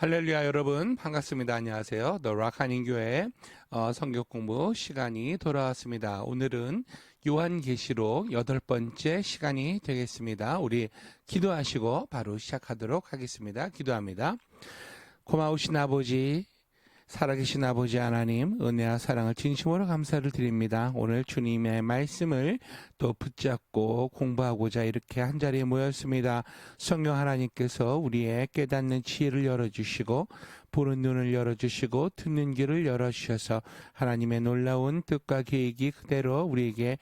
할렐루야 여러분 반갑습니다. 안녕하세요. The Rock 한인교회 성경 공부 시간이 돌아왔습니다. 오늘은 요한계시록 8번째 시간이 되겠습니다. 우리 기도하시고 바로 시작하도록 하겠습니다. 기도합니다. 고마우신 아버지, 살아계신 아버지 하나님, 은혜와 사랑을 진심으로 감사를 드립니다. 오늘 주님의 말씀을 또 붙잡고 공부하고자 이렇게 한자리에 모였습니다. 성령 하나님께서 우리의 깨닫는 지혜를 열어주시고 보는 눈을 열어주시고 듣는 귀를 열어주셔서 하나님의 놀라운 뜻과 계획이 그대로 우리에게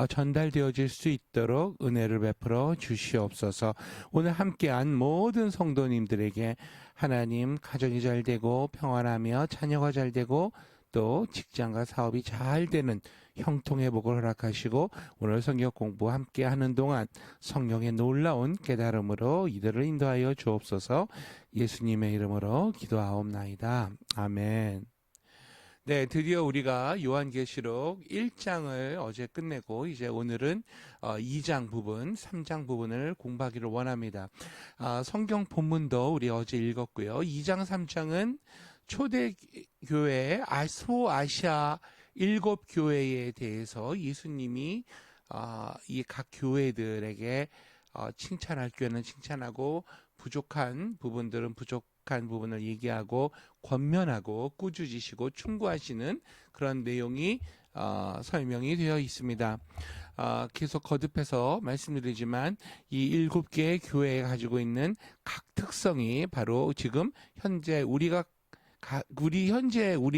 전달되어질 수 있도록 은혜를 베풀어 주시옵소서. 오늘 함께한 모든 성도님들에게 하나님 가정이 잘 되고 평안하며 자녀가 잘 되고 또 직장과 사업이 잘 되는 형통의 복을 허락하시고 오늘 성경 공부 함께 하는 동안 성령의 놀라운 깨달음으로 이들을 인도하여 주옵소서. 예수님의 이름으로 기도하옵나이다. 아멘. 네, 드디어 우리가 요한계시록 1장을 어제 끝내고 이제 오늘은 2장 부분, 3장 부분을 공부하기를 원합니다. 성경 본문도 우리 어제 읽었고요. 2장, 3장은 초대교회 소아시아 7교회에 대해서 예수님이 이 각 교회들에게 칭찬할 교회는 칭찬하고 부족한 부분들은 부족한 부분을 얘기하고 권면하고 꾸짖으시고 충고하시는 그런 내용이 설명이 되어 있습니다. 계속 거듭해서 말씀드리지만 이 7개의 교회가 가지고 있는 각 특성이 바로 지금 현재 우리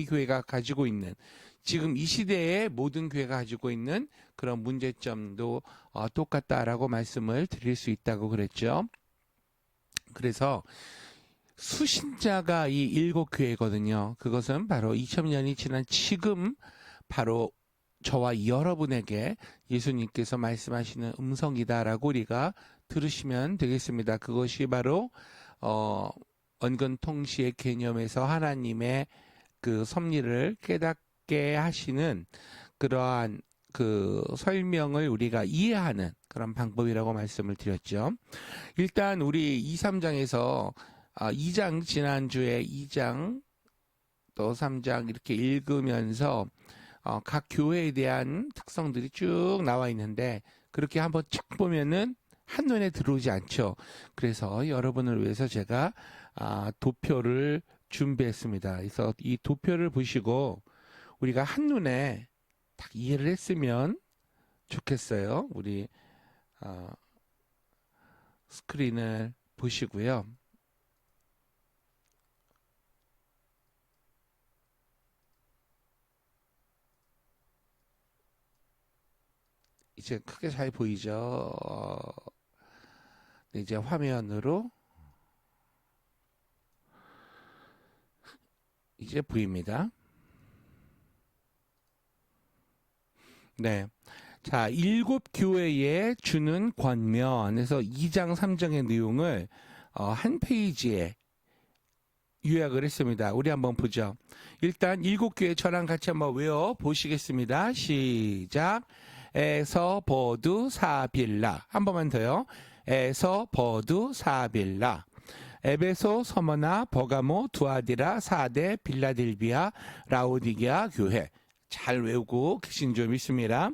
교회가 가지고 있는 지금 이 시대의 모든 교회가 가지고 있는 그런 문제점도 똑같다라고 말씀을 드릴 수 있다고 그랬죠. 그래서 수신자가 이 7교회거든요. 그것은 바로 2000년이 지난 지금 바로 저와 여러분에게 예수님께서 말씀하시는 음성이다라고 우리가 들으시면 되겠습니다. 그것이 바로 언근통시의 개념에서 하나님의 그 섭리를 깨닫게 하시는 그러한 그 설명을 우리가 이해하는 그런 방법이라고 말씀을 드렸죠. 일단 우리 2, 3장에서 2장 지난주에 2장 또 3장 이렇게 읽으면서 각 교회에 대한 특성들이 쭉 나와 있는데 그렇게 한번 쫙 보면은 한눈에 들어오지 않죠. 그래서 여러분을 위해서 제가 도표를 준비했습니다. 그래서 이 도표를 보시고 우리가 한눈에 딱 이해를 했으면 좋겠어요. 우리 스크린을 보시고요. 이제 크게 잘 보이죠? 이제 화면으로 이제 보입니다. 네. 자, 7교회에 주는 권면에서 2장, 3장의 내용을 한 페이지에 요약을 했습니다. 우리 한번 보죠. 일단 7교회 저랑 같이 한번 외워 보시겠습니다. 시작. 에서 버두 사빌라. 한 번만 더요. 에서 버두 사빌라. 에베소, 서머나, 버가모, 두아디라, 사데, 빌라델비아, 라오디게아 교회. 잘 외우고 계신 줄 믿습니다.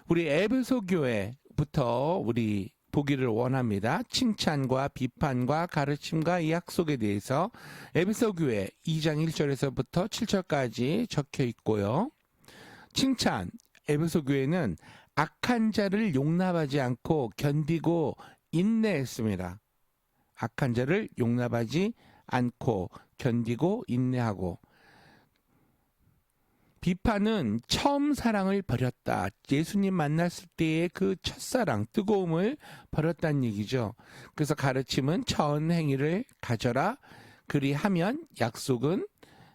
우리 에베소 교회부터 우리 보기를 원합니다. 칭찬과 비판과 가르침과 약속에 대해서 에베소 교회 2장 1절에서부터 7절까지 적혀 있고요. 칭찬, 에베소 교회는 악한 자를 용납하지 않고 견디고 인내했습니다. 악한 자를 용납하지 않고 견디고 인내하고 비판은 처음 사랑을 버렸다. 예수님 만났을 때의 그 첫사랑, 뜨거움을 버렸다는 얘기죠. 그래서 가르침은 처음 행위를 가져라. 그리하면 약속은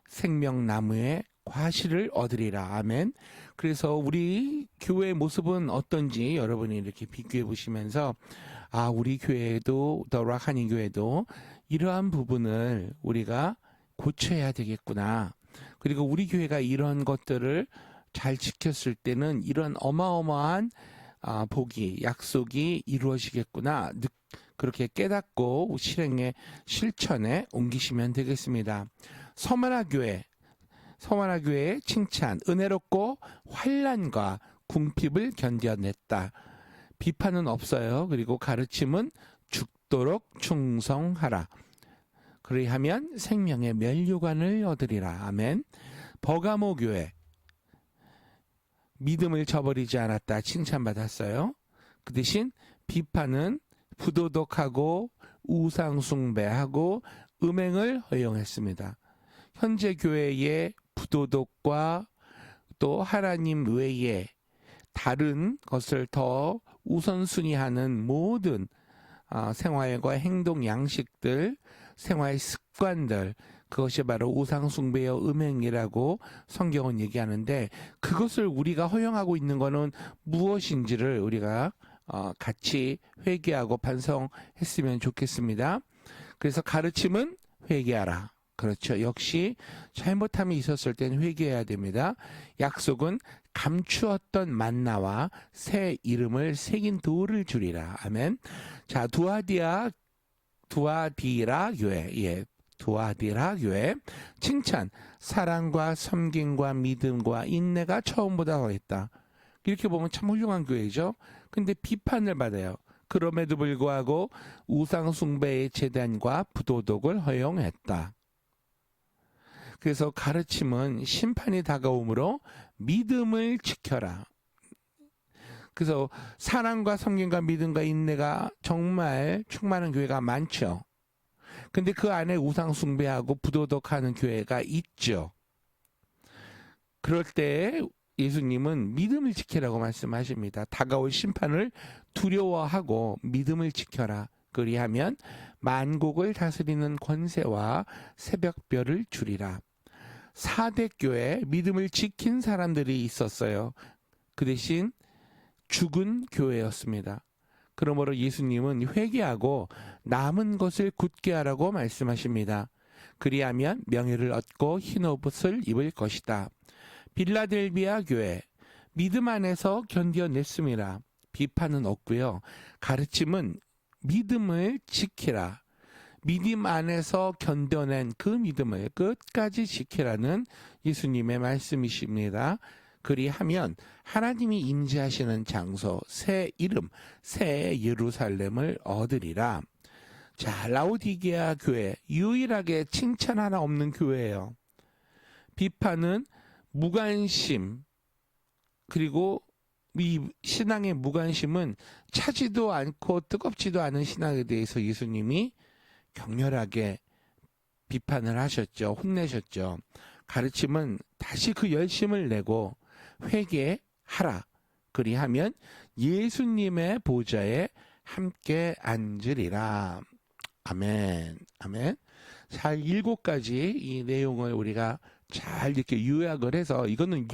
생명나무의 과실을 얻으리라. 아멘. 그래서 우리 교회의 모습은 어떤지 여러분이 이렇게 비교해 보시면서 우리 교회도 더 락 한인교회도 이러한 부분을 우리가 고쳐야 되겠구나. 그리고 우리 교회가 이런 것들을 잘 지켰을 때는 이런 어마어마한 복이 약속이 이루어지겠구나. 그렇게 깨닫고 실행에 실천에 옮기시면 되겠습니다. 서머나 교회의 칭찬, 은혜롭고 환난과 궁핍을 견뎌냈다. 비판은 없어요. 그리고 가르침은 죽도록 충성하라. 그리하면 생명의 면류관을 얻으리라. 아멘. 버가모 교회, 믿음을 저버리지 않았다. 칭찬받았어요. 그 대신 비판은 부도덕하고 우상숭배하고 음행을 허용했습니다. 현재 교회의 부도덕과 또 하나님 외에 다른 것을 더 우선순위하는 모든 생활과 행동 양식들, 생활 습관들, 그것이 바로 우상숭배여 음행이라고 성경은 얘기하는데, 그것을 우리가 허용하고 있는 것은 무엇인지를 우리가 같이 회개하고 반성했으면 좋겠습니다. 그래서 가르침은 회개하라. 그렇죠. 역시 잘못함이 있었을 때는 회개해야 됩니다. 약속은 감추었던 만나와 새 이름을 새긴 돌을 주리라. 아멘. 자, 두아디라 교회. 두아디라 교회. 칭찬, 사랑과 섬김과 믿음과 인내가 처음보다 더했다. 이렇게 보면 참 훌륭한 교회죠. 근데 비판을 받아요. 그럼에도 불구하고 우상숭배의 제단과 부도덕을 허용했다. 그래서 가르침은 심판이 다가오므로 믿음을 지켜라. 그래서 사랑과 섬김과 믿음과 인내가 정말 충만한 교회가 많죠. 근데 그 안에 우상 숭배하고 부도덕하는 교회가 있죠. 그럴 때 예수님은 믿음을 지키라고 말씀하십니다. 다가올 심판을 두려워하고 믿음을 지켜라. 그리하면 만국을 다스리는 권세와 새벽별을 주리라. 4대 교회 믿음을 지킨 사람들이 있었어요. 그 대신 죽은 교회였습니다. 그러므로 예수님은 회개하고 남은 것을 굳게 하라고 말씀하십니다. 그리하면 명예를 얻고 흰 옷을 입을 것이다. 빌라델비아 교회 믿음 안에서 견뎌냈습니다. 비판은 없고요. 가르침은 믿음을 지키라. 믿음 안에서 견뎌낸 그 믿음을 끝까지 지키라는 예수님의 말씀이십니다. 그리하면 하나님이 임재하시는 장소, 새 이름, 새 예루살렘을 얻으리라. 자, 라오디게아 교회, 유일하게 칭찬 하나 없는 교회예요. 비판은 무관심, 그리고 이 신앙의 무관심은 차지도 않고 뜨겁지도 않은 신앙에 대해서 예수님이 격렬하게 비판을 하셨죠. 혼내셨죠. 가르침은 다시 그 열심을 내고 회개하라. 그리하면 예수님의 보좌에 함께 앉으리라. 아멘. 아멘. 자, 7가지 이 내용을 우리가 잘 이렇게 요약을 해서, 이거는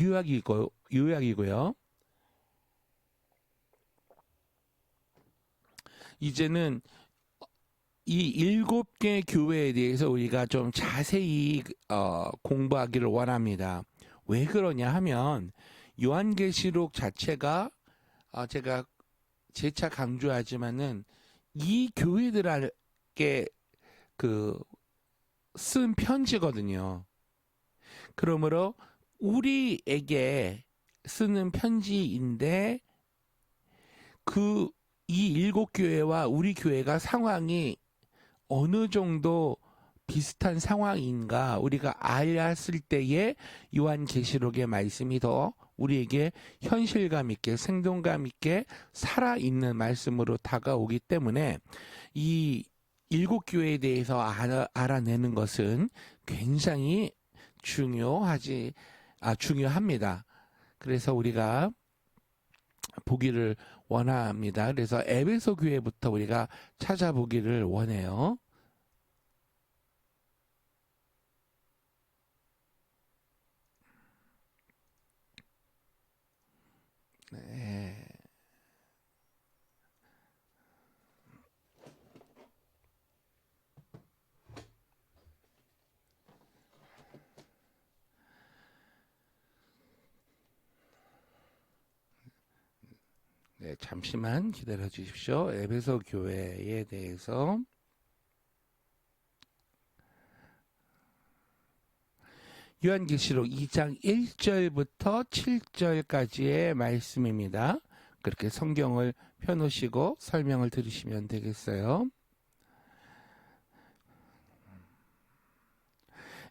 요약이고요. 이제는 이 7개 교회에 대해서 우리가 좀 자세히 공부하기를 원합니다. 왜 그러냐 하면 요한계시록 자체가 제가 재차 강조하지만은 이 교회들에게 쓴 편지거든요. 그러므로 우리에게 쓰는 편지인데 이 7교회와 우리 교회가 상황이 어느 정도 비슷한 상황인가 우리가 알았을 때에 요한계시록의 말씀이 더 우리에게 현실감 있게 생동감 있게 살아있는 말씀으로 다가오기 때문에 이 7교회에 대해서 알아내는 것은 굉장히 중요합니다. 그래서 우리가 보기를 원합니다. 그래서 에베소 교회부터 우리가 찾아보기를 원해요. 네. 네, 잠시만 기다려 주십시오. 에베소 교회에 대해서 요한계시록 2장 1절부터 7절까지의 말씀입니다. 그렇게 성경을 펴놓으시고 설명을 들으시면 되겠어요.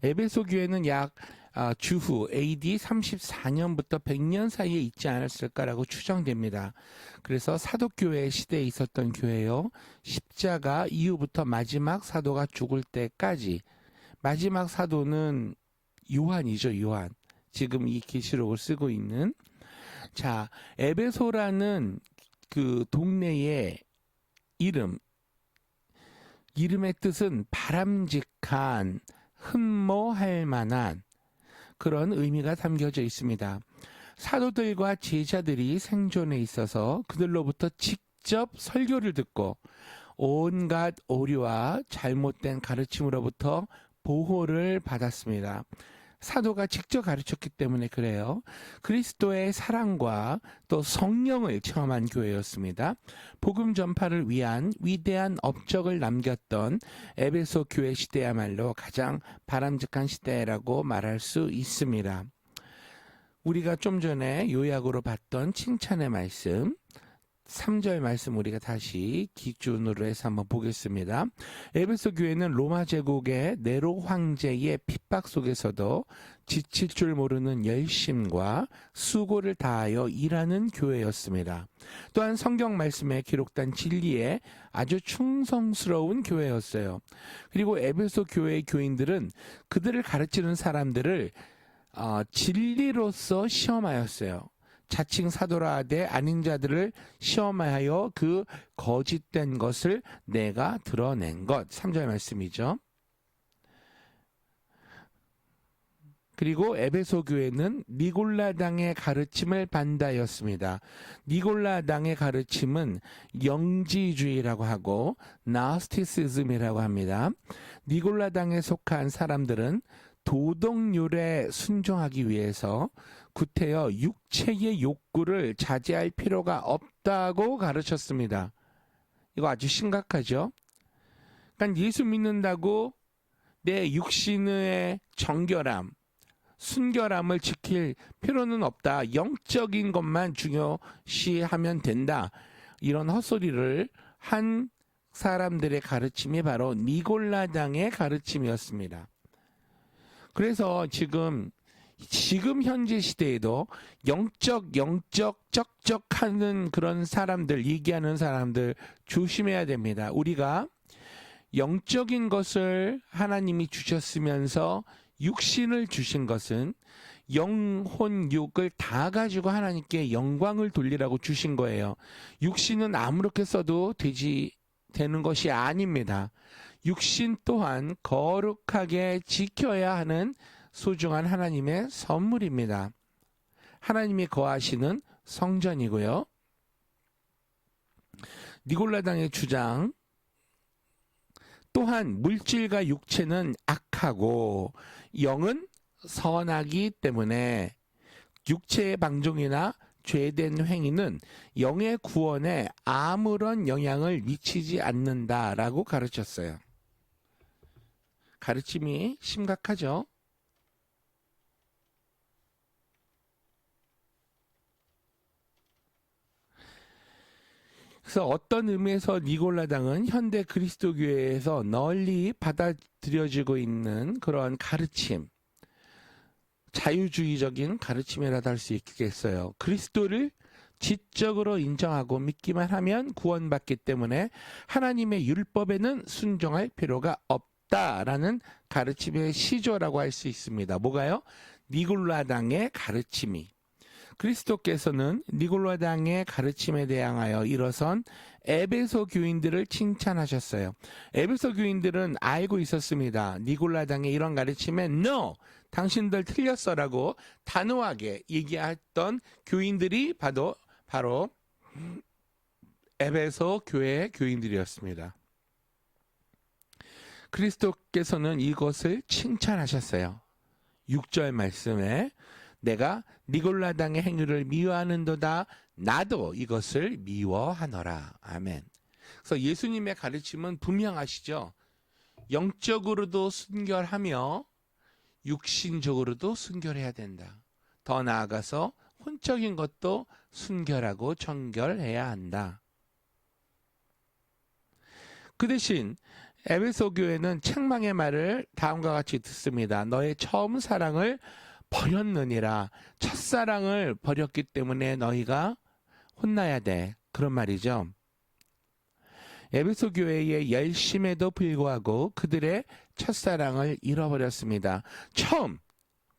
에베소 교회는 약 주후 AD 34년부터 100년 사이에 있지 않았을까라고 추정됩니다. 그래서 사도교회 시대에 있었던 교회요. 십자가 이후부터 마지막 사도가 죽을 때까지, 마지막 사도는 요한이죠. 요한. 지금 이 계시록을 쓰고 있는. 자, 에베소라는 그 동네의 이름의 뜻은 바람직한, 흠모할 만한 그런 의미가 담겨져 있습니다. 사도들과 제자들이 생존에 있어서 그들로부터 직접 설교를 듣고 온갖 오류와 잘못된 가르침으로부터 보호를 받았습니다. 사도가 직접 가르쳤기 때문에 그래요. 그리스도의 사랑과 또 성령을 체험한 교회였습니다. 복음 전파를 위한 위대한 업적을 남겼던 에베소 교회 시대야말로 가장 바람직한 시대라고 말할 수 있습니다. 우리가 좀 전에 요약으로 봤던 칭찬의 말씀, 3절 말씀 우리가 다시 기준으로 해서 한번 보겠습니다. 에베소 교회는 로마 제국의 네로 황제의 핍박 속에서도 지칠 줄 모르는 열심과 수고를 다하여 일하는 교회였습니다. 또한 성경 말씀에 기록된 진리에 아주 충성스러운 교회였어요. 그리고 에베소 교회의 교인들은 그들을 가르치는 사람들을 진리로서 시험하였어요. 자칭 사도라 하되 아닌 자들을 시험하여 그 거짓된 것을 내가 드러낸 것. 3절 말씀이죠. 그리고 에베소 교회는 니골라당의 가르침을 반대하였습니다. 니골라당의 가르침은 영지주의라고 하고 나스티시즘이라고 합니다. 니골라당에 속한 사람들은 도덕률에 순종하기 위해서 구태여 육체의 욕구를 자제할 필요가 없다고 가르쳤습니다. 이거 아주 심각하죠? 그러니까 예수 믿는다고 내 육신의 정결함, 순결함을 지킬 필요는 없다. 영적인 것만 중요시하면 된다. 이런 헛소리를 한 사람들의 가르침이 바로 니골라당의 가르침이었습니다. 그래서 지금 현재 시대에도 영적 쩍쩍하는 그런 사람들, 얘기하는 사람들 조심해야 됩니다. 우리가 영적인 것을 하나님이 주셨으면서 육신을 주신 것은 영혼 육을 다 가지고 하나님께 영광을 돌리라고 주신 거예요. 육신은 아무렇게 써도 되는 것이 아닙니다. 육신 또한 거룩하게 지켜야 하는 소중한 하나님의 선물입니다. 하나님이 거하시는 성전이고요. 니골라당의 주장 또한 물질과 육체는 악하고 영은 선하기 때문에 육체의 방종이나 죄된 행위는 영의 구원에 아무런 영향을 미치지 않는다라고 가르쳤어요. 가르침이 심각하죠. 그래서 어떤 의미에서 니골라당은 현대 그리스도교회에서 널리 받아들여지고 있는 그러한 가르침, 자유주의적인 가르침이라도 할 수 있겠어요. 그리스도를 지적으로 인정하고 믿기만 하면 구원받기 때문에 하나님의 율법에는 순종할 필요가 없다라는 가르침의 시조라고 할 수 있습니다. 뭐가요? 니골라당의 가르침이. 그리스도께서는 니골라당의 가르침에 대항하여 일어선 에베소 교인들을 칭찬하셨어요. 에베소 교인들은 알고 있었습니다. 니골라당의 이런 가르침에 No! 당신들 틀렸어라고 단호하게 얘기했던 교인들이 바로 에베소 교회의 교인들이었습니다. 그리스도께서는 이것을 칭찬하셨어요. 6절 말씀에 내가 니골라당의 행위를 미워하는도다. 나도 이것을 미워하노라. 아멘. 그래서 예수님의 가르침은 분명하시죠. 영적으로도 순결하며 육신적으로도 순결해야 된다. 더 나아가서 혼적인 것도 순결하고 정결해야 한다. 그 대신 에베소 교회는 책망의 말을 다음과 같이 듣습니다. 너의 처음 사랑을 버렸느니라. 첫사랑을 버렸기 때문에 너희가 혼나야 돼. 그런 말이죠. 에베소 교회의 열심에도 불구하고 그들의 첫사랑을 잃어버렸습니다. 처음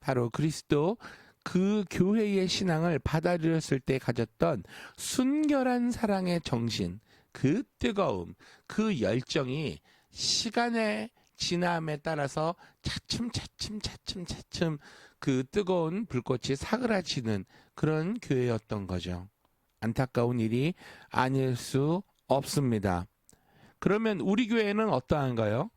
바로 그리스도 그 교회의 신앙을 받아들였을 때 가졌던 순결한 사랑의 정신, 그 뜨거움, 그 열정이 시간의 지남에 따라서 차츰 그 뜨거운 불꽃이 사그라지는 그런 교회였던 거죠. 안타까운 일이 아닐 수 없습니다. 그러면 우리 교회는 어떠한가요?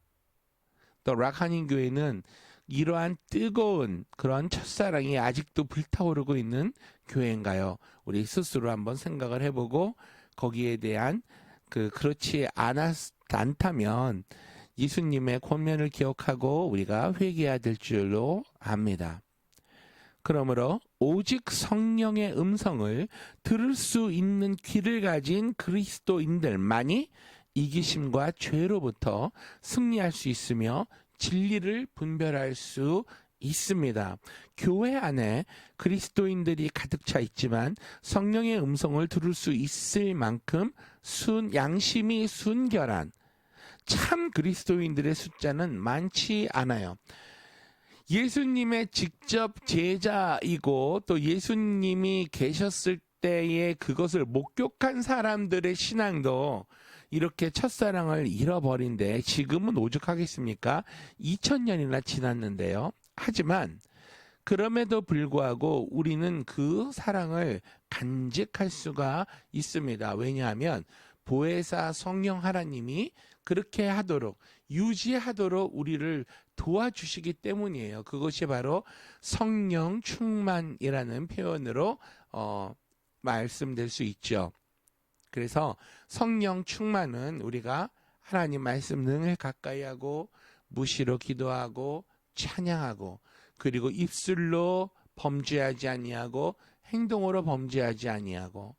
또 락하닝 교회는 이러한 뜨거운 그런 첫사랑이 아직도 불타오르고 있는 교회인가요? 우리 스스로 한번 생각을 해보고 거기에 대한 그렇지 않다면 예수님의 권면을 기억하고 우리가 회개해야 될 줄로 압니다. 그러므로 오직 성령의 음성을 들을 수 있는 귀를 가진 그리스도인들만이 이기심과 죄로부터 승리할 수 있으며 진리를 분별할 수 있습니다. 교회 안에 그리스도인들이 가득 차 있지만 성령의 음성을 들을 수 있을 만큼 양심이 순결한 참 그리스도인들의 숫자는 많지 않아요. 예수님의 직접 제자이고 또 예수님이 계셨을 때에 그것을 목격한 사람들의 신앙도 이렇게 첫사랑을 잃어버린데 지금은 오죽하겠습니까? 2000년이나 지났는데요. 하지만 그럼에도 불구하고 우리는 그 사랑을 간직할 수가 있습니다. 왜냐하면 보혜사 성령 하나님이 그렇게 하도록 유지하도록 우리를 도와주시기 때문이에요. 그것이 바로 성령 충만이라는 표현으로 말씀될 수 있죠. 그래서 성령 충만은 우리가 하나님 말씀 능을 가까이 하고 무시로 기도하고 찬양하고 그리고 입술로 범죄하지 아니하고 행동으로 범죄하지 아니하고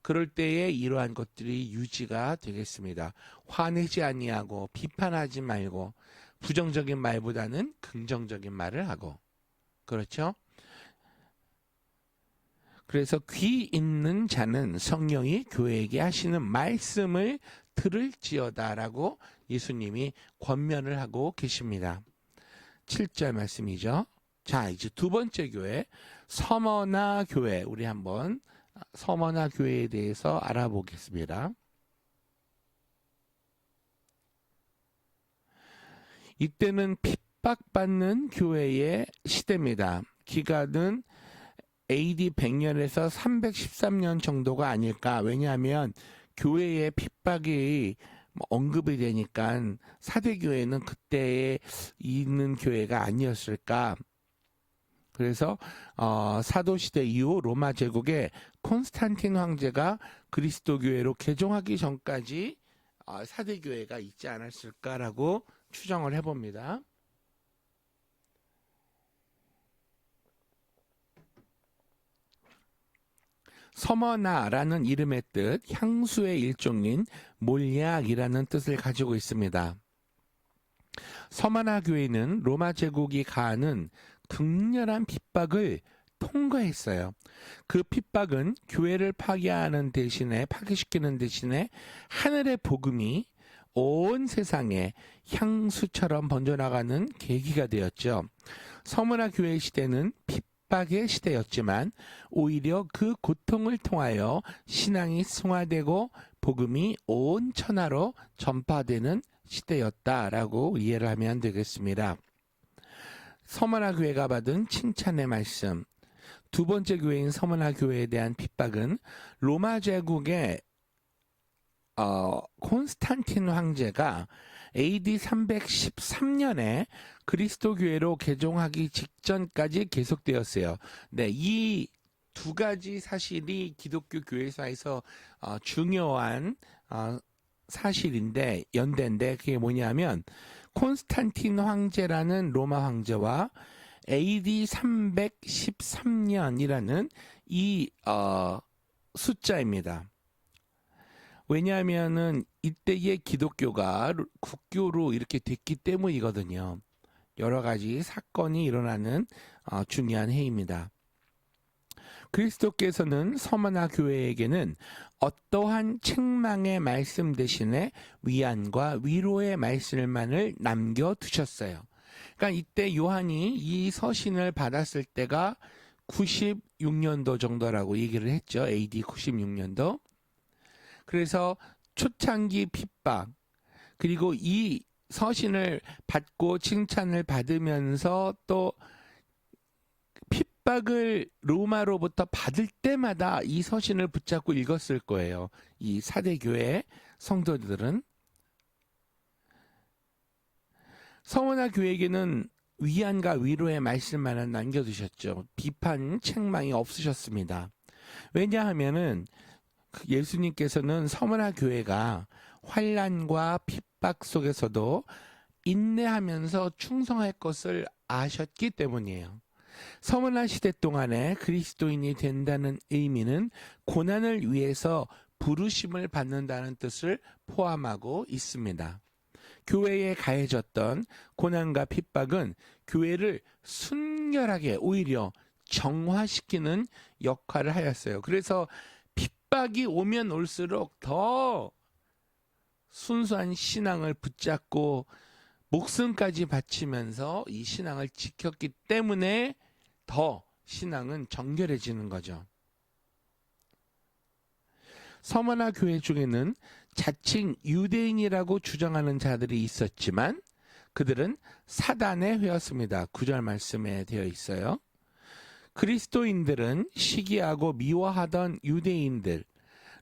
그럴 때에 이러한 것들이 유지가 되겠습니다. 화내지 아니하고 비판하지 말고 부정적인 말보다는 긍정적인 말을 하고 그렇죠? 그래서 귀 있는 자는 성령이 교회에게 하시는 말씀을 들을지어다라고 예수님이 권면을 하고 계십니다. 7절 말씀이죠. 자, 이제 두 번째 교회 서머나 교회 우리 한번 서머나 교회에 대해서 알아보겠습니다. 이때는 핍박받는 교회의 시대입니다. 기간은 AD 100년에서 313년 정도가 아닐까. 왜냐하면 교회의 핍박이 언급이 되니까 사대교회는 그때에 있는 교회가 아니었을까. 그래서 사도시대 이후 로마 제국의 콘스탄틴 황제가 그리스도 교회로 개종하기 전까지 사대교회가 있지 않았을까라고 추정을 해봅니다. 서머나라는 이름의 뜻, 향수의 일종인 몰약이라는 뜻을 가지고 있습니다. 서머나 교회는 로마 제국이 가하는 극렬한 핍박을 통과했어요. 그 핍박은 교회를 파괴시키는 대신에 하늘의 복음이 온 세상에 향수처럼 번져나가는 계기가 되었죠. 서머나 교회 시대는 핍박의 시대였지만 오히려 그 고통을 통하여 신앙이 승화되고 복음이 온 천하로 전파되는 시대였다라고 이해를 하면 되겠습니다. 서머나 교회가 받은 칭찬의 말씀. 두 번째 교회인 서머나 교회에 대한 핍박은 로마 제국의 콘스탄틴 황제가 AD 313년에 그리스도 교회로 개종하기 직전까지 계속되었어요. 네, 이 두 가지 사실이 기독교 교회사에서 중요한 사실인데 연대인데 그게 뭐냐면 콘스탄틴 황제라는 로마 황제와 AD 313년이라는 이 숫자입니다. 왜냐하면은 이때의 기독교가 국교로 이렇게 됐기 때문이거든요. 여러 가지 사건이 일어나는 중요한 해입니다. 그리스도께서는 서머나 교회에게는 어떠한 책망의 말씀 대신에 위안과 위로의 말씀만을 남겨두셨어요. 그러니까 이때 요한이 이 서신을 받았을 때가 96년도 정도라고 얘기를 했죠. AD 96년도. 그래서 초창기 핍박, 그리고 이 서신을 받고 칭찬을 받으면서 또 핍박을 로마로부터 받을 때마다 이 서신을 붙잡고 읽었을 거예요. 이 사대교회 성도들은. 서머나 교회에게는 위안과 위로의 말씀만을 남겨두셨죠. 비판, 책망이 없으셨습니다. 왜냐하면은 예수님께서는 서머나 교회가 환난과 핍박 속에서도 인내하면서 충성할 것을 아셨기 때문이에요. 서머나 시대 동안에 그리스도인이 된다는 의미는 고난을 위해서 부르심을 받는다는 뜻을 포함하고 있습니다. 교회에 가해졌던 고난과 핍박은 교회를 순결하게 오히려 정화시키는 역할을 하였어요. 그래서 핍박이 오면 올수록 더 순수한 신앙을 붙잡고 목숨까지 바치면서 이 신앙을 지켰기 때문에 더 신앙은 정결해지는 거죠. 서머나 교회 중에는 자칭 유대인이라고 주장하는 자들이 있었지만 그들은 사단의 회였습니다. 9절 말씀에 되어 있어요. 그리스도인들은 시기하고 미워하던 유대인들,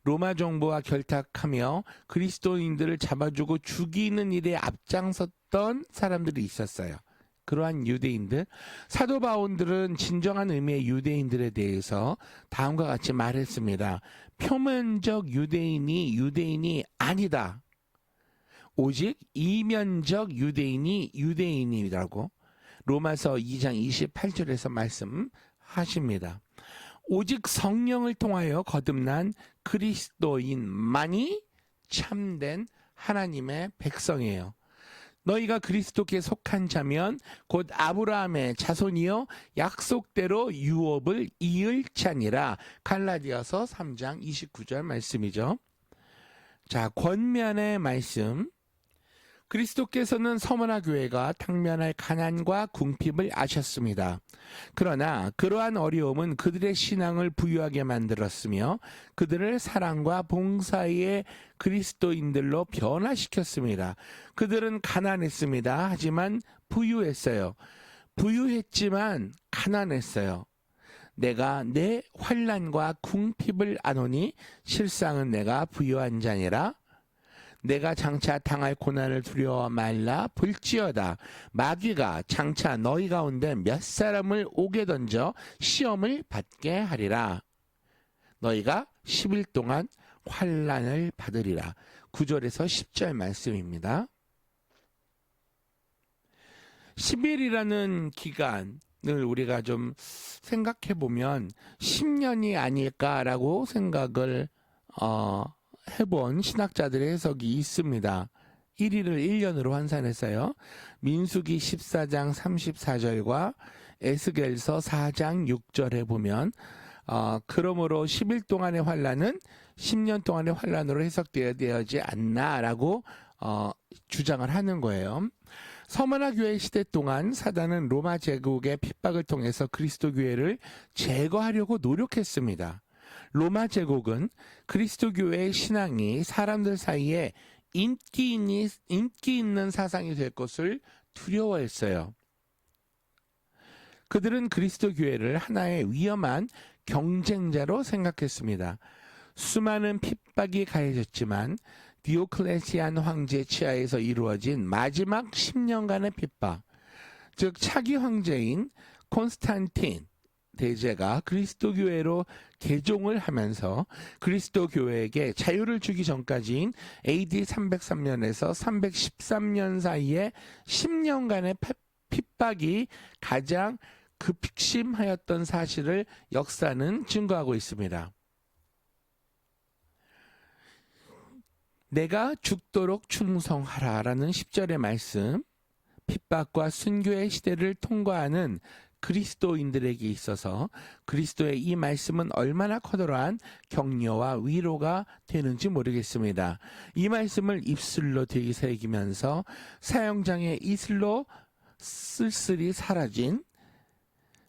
로마 정부와 결탁하며 그리스도인들을 잡아주고 죽이는 일에 앞장섰던 사람들이 있었어요. 그러한 유대인들, 사도 바울들은 진정한 의미의 유대인들에 대해서 다음과 같이 말했습니다. 표면적 유대인이 아니다. 오직 이면적 유대인이라고 로마서 2장 28절에서 말씀하십니다. 오직 성령을 통하여 거듭난 그리스도인만이 참된 하나님의 백성이에요. 너희가 그리스도께 속한 자면 곧 아브라함의 자손이요 약속대로 유업을 이을 자니라. 갈라디아서 3장 29절 말씀이죠. 자, 권면의 말씀. 그리스도께서는 서머나 교회가 당면할 가난과 궁핍을 아셨습니다. 그러나 그러한 어려움은 그들의 신앙을 부유하게 만들었으며 그들을 사랑과 봉사의 그리스도인들로 변화시켰습니다. 그들은 가난했습니다. 하지만 부유했어요. 부유했지만 가난했어요. 내가 내 환난과 궁핍을 아노니 실상은 내가 부유한 자니라. 내가 장차 당할 고난을 두려워 말라. 볼지어다 마귀가 장차 너희 가운데 몇 사람을 옥에 던져 시험을 받게 하리라. 너희가 10일 동안 환난을 받으리라. 9절에서 10절 말씀입니다. 10일이라는 기간을 우리가 좀 생각해 보면 10년이 아닐까라고 생각을 해본 신학자들의 해석이 있습니다. 1일을 1년으로 환산했어요. 민수기 14장 34절과 에스겔서 4장 6절에 보면 그러므로 10일 동안의 환란은 10년 동안의 환란으로 해석되어야지 않나라고 주장을 하는 거예요. 서머나 교회 시대 동안 사단은 로마 제국의 핍박을 통해서 그리스도 교회를 제거하려고 노력했습니다. 로마 제국은 그리스도 교회의 신앙이 사람들 사이에 인기 있는 사상이 될 것을 두려워했어요. 그들은 그리스도 교회를 하나의 위험한 경쟁자로 생각했습니다. 수많은 핍박이 가해졌지만 디오클레시안 황제 치하에서 이루어진 마지막 10년간의 핍박, 즉 차기 황제인 콘스탄틴 대제가 그리스도 교회로 개종을 하면서 그리스도 교회에게 자유를 주기 전까지인 AD 303년에서 313년 사이에 10년간의 핍박이 가장 급심하였던 사실을 역사는 증거하고 있습니다. 내가 죽도록 충성하라라는 10절의 말씀, 핍박과 순교의 시대를 통과하는 그리스도인들에게 있어서 그리스도의 이 말씀은 얼마나 커다란 격려와 위로가 되는지 모르겠습니다. 이 말씀을 입술로 되새기면서 사형장의 이슬로 쓸쓸히 사라진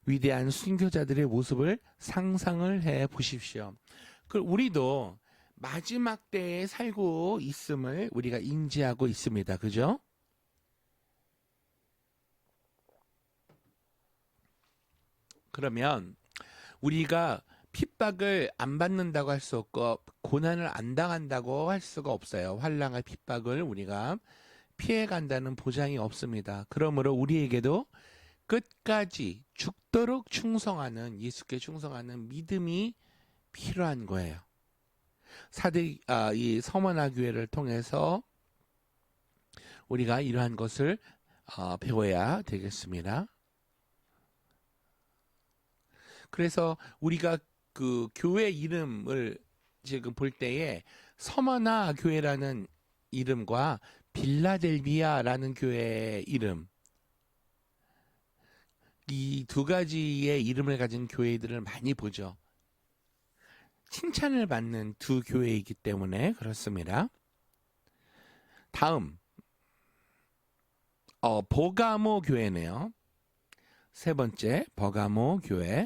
위대한 순교자들의 모습을 상상을 해 보십시오. 우리도 마지막 때에 살고 있음을 우리가 인지하고 있습니다. 그죠? 그러면 우리가 핍박을 안 받는다고 할 수 없고 고난을 안 당한다고 할 수가 없어요. 환난과 핍박을 우리가 피해간다는 보장이 없습니다. 그러므로 우리에게도 끝까지 죽도록 충성하는, 예수께 충성하는 믿음이 필요한 거예요. 이 서머나 교회를 통해서 우리가 이러한 것을 배워야 되겠습니다. 그래서 우리가 그 교회 이름을 지금 볼 때에 서머나 교회라는 이름과 빌라델비아라는 교회의 이름, 이 두 가지의 이름을 가진 교회들을 많이 보죠. 칭찬을 받는 두 교회이기 때문에 그렇습니다. 다음 버가모 교회네요. 세 번째 버가모 교회.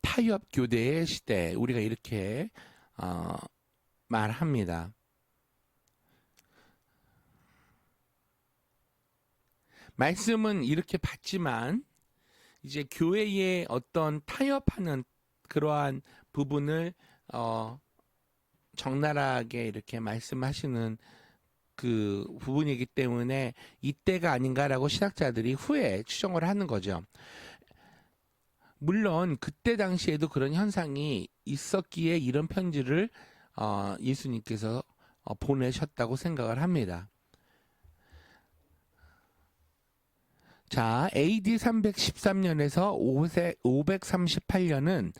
타협 교대의 시대, 우리가 이렇게 말합니다. 말씀은 이렇게 받지만 이제 교회의 어떤 타협하는 그러한 부분을 적나라하게 이렇게 말씀하시는 그 부분이기 때문에 이때가 아닌가라고 신학자들이 후에 추정을 하는 거죠. 물론 그때 당시에도 그런 현상이 있었기에 이런 편지를 예수님께서 보내셨다고 생각을 합니다. 자, AD 313년에서 538년은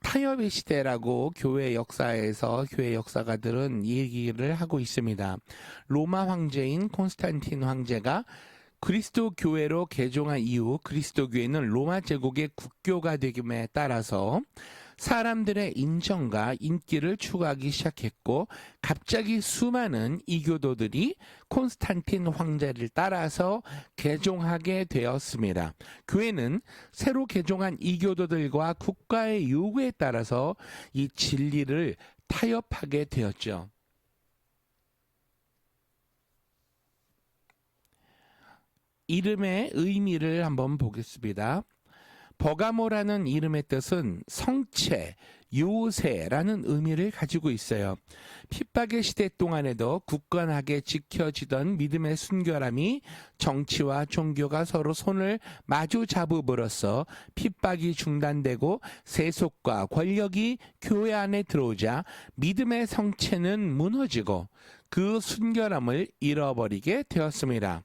타협의 시대라고 교회 역사에서 교회 역사가들은 얘기를 하고 있습니다. 로마 황제인 콘스탄틴 황제가 그리스도 교회로 개종한 이후 그리스도 교회는 로마 제국의 국교가 되김에 따라서 사람들의 인정과 인기를 추구하기 시작했고 갑자기 수많은 이교도들이 콘스탄틴 황제를 따라서 개종하게 되었습니다. 교회는 새로 개종한 이교도들과 국가의 요구에 따라서 이 진리를 타협하게 되었죠. 이름의 의미를 한번 보겠습니다. 버가모라는 이름의 뜻은 성체, 요새라는 의미를 가지고 있어요. 핍박의 시대 동안에도 굳건하게 지켜지던 믿음의 순결함이 정치와 종교가 서로 손을 마주 잡음으로써 핍박이 중단되고 세속과 권력이 교회 안에 들어오자 믿음의 성체는 무너지고 그 순결함을 잃어버리게 되었습니다.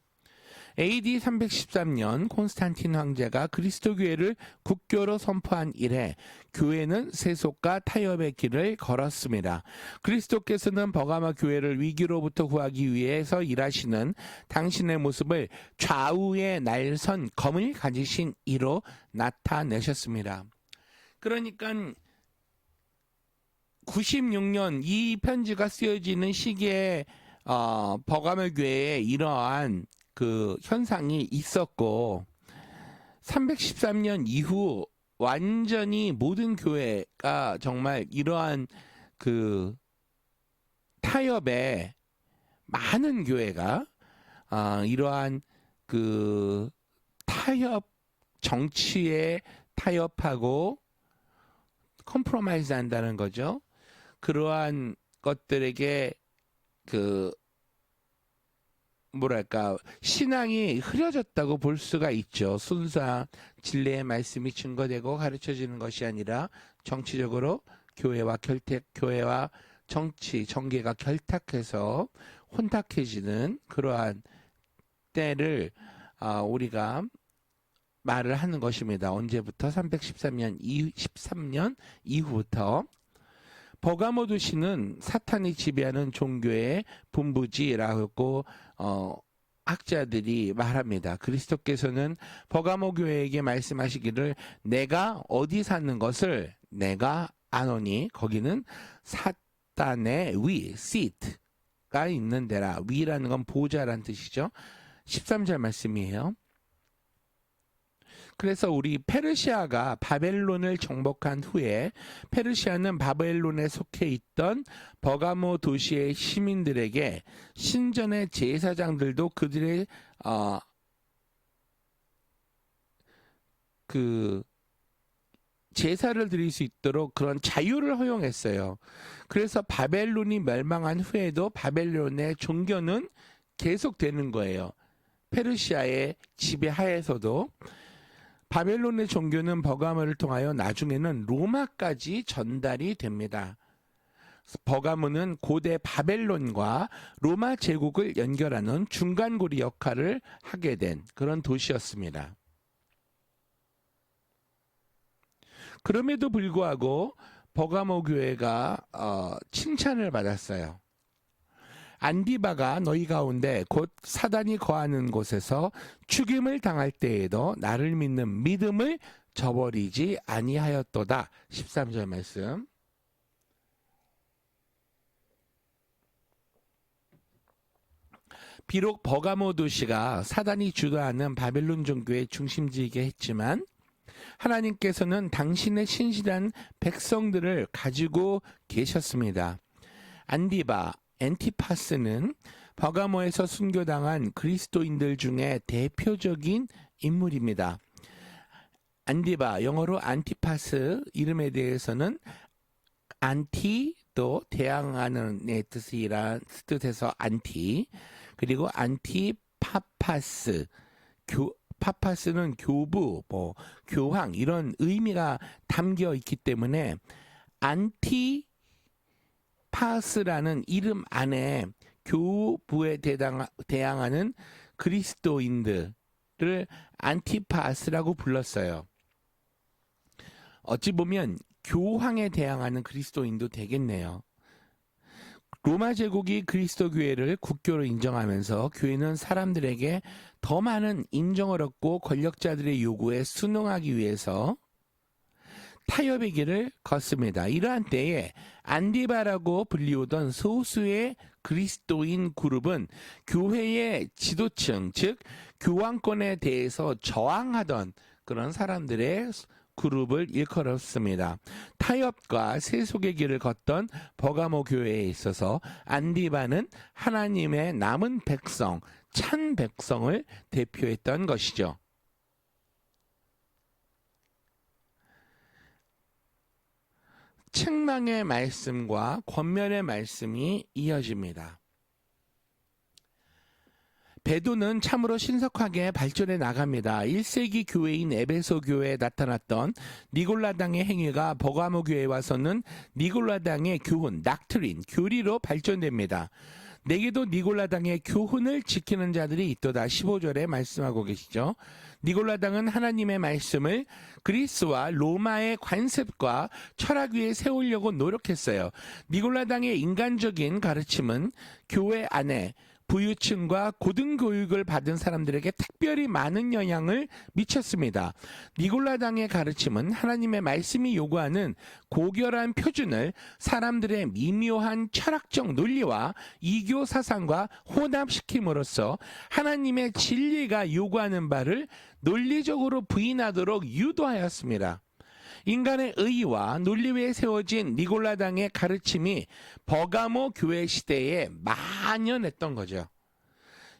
AD 313년 콘스탄틴 황제가 그리스도 교회를 국교로 선포한 이래 교회는 세속과 타협의 길을 걸었습니다. 그리스도께서는 버가모 교회를 위기로부터 구하기 위해서 일하시는 당신의 모습을 좌우에 날선 검을 가지신 이로 나타내셨습니다. 그러니까 96년 이 편지가 쓰여지는 시기에 버가모 교회에 이러한 그 현상이 있었고 313년 이후 완전히 모든 교회가 정말 이러한 그 타협에 많은 교회가 이러한 그 타협 정치에 타협하고 컴프로마이즈 한다는 거죠. 그러한 것들에게 그 뭐랄까 신앙이 흐려졌다고 볼 수가 있죠. 순수한 진리의 말씀이 증거되고 가르쳐지는 것이 아니라 정치적으로 교회와 정치 정계가 결탁해서 혼탁해지는 그러한 때를 우리가 말을 하는 것입니다. 언제부터? 13년 이후부터. 버가모 도시는 사탄이 지배하는 종교의 분부지라고 학자들이 말합니다. 그리스도께서는 버가모 교회에게 말씀하시기를 내가 어디 사는 것을 내가 아노니 거기는 사탄의 위, seat가 있는 데라. 위라는 건 보좌란 뜻이죠. 13절 말씀이에요. 그래서 우리 페르시아가 바벨론을 정복한 후에 페르시아는 바벨론에 속해 있던 버가모 도시의 시민들에게 신전의 제사장들도 그들의 제사를 드릴 수 있도록 그런 자유를 허용했어요. 그래서 바벨론이 멸망한 후에도 바벨론의 종교는 계속되는 거예요. 페르시아의 지배하에서도 바벨론의 종교는 버가모를 통하여 나중에는 로마까지 전달이 됩니다. 버가모는 고대 바벨론과 로마 제국을 연결하는 중간고리 역할을 하게 된 그런 도시였습니다. 그럼에도 불구하고 버가모 교회가 칭찬을 받았어요. 안디바가 너희 가운데 곧 사단이 거하는 곳에서 죽임을 당할 때에도 나를 믿는 믿음을 저버리지 아니하였도다. 13절 말씀. 비록 버가모 도시가 사단이 주도하는 바벨론 종교의 중심지이게 했지만 하나님께서는 당신의 신실한 백성들을 가지고 계셨습니다. 안디바, 엔티파스는 버가모에서 순교당한 그리스도인들 중에 대표적인 인물입니다. 안디바, 영어로 안티파스 이름에 대해서는 안티 또 대항하는의 뜻에서 안티, 그리고 안티파파스, 파파스는 교부, 교황 이런 담겨 있기 때문에 안티파스라는 이름 안에 교부에 대항하는 그리스도인들을 안티파스라고 불렀어요. 어찌 보면 교황에 대항하는 그리스도인도 되겠네요. 로마 제국이 그리스도 교회를 국교로 인정하면서 교회는 사람들에게 더 많은 인정을 얻고 권력자들의 요구에 순응하기 위해서 타협의 길을 걷습니다. 이러한 때에 안디바라고 불리우던 소수의 그리스도인 그룹은 교회의 지도층, 즉 교황권에 대해서 저항하던 그런 사람들의 그룹을 일컬었습니다. 타협과 세속의 길을 걷던 버가모 교회에 있어서 안디바는 하나님의 남은 백성, 찬 백성을 대표했던 것이죠. 책망의 말씀과 권면의 말씀이 이어집니다. 배도는 참으로 신속하게 발전해 나갑니다. 1세기 교회인 에베소 교회에 나타났던 니골라당의 행위가 버가모 교회에 와서는 니골라당의 교훈, 닥트린, 교리로 발전됩니다. 내게도 니골라당의 교훈을 지키는 자들이 있도다. 15절에 말씀하고 계시죠. 니골라당은 하나님의 말씀을 그리스와 로마의 관습과 철학 위에 세우려고 노력했어요. 니골라당의 인간적인 가르침은 교회 안에 부유층과 고등교육을 받은 사람들에게 특별히 많은 영향을 미쳤습니다. 니골라당의 가르침은 하나님의 말씀이 요구하는 고결한 표준을 사람들의 미묘한 철학적 논리와 이교 사상과 혼합시킴으로써 하나님의 진리가 요구하는 바를 논리적으로 부인하도록 유도하였습니다. 인간의 의와 논리 위에 세워진 니골라당의 가르침이 버가모 교회 시대에 만연했던 거죠.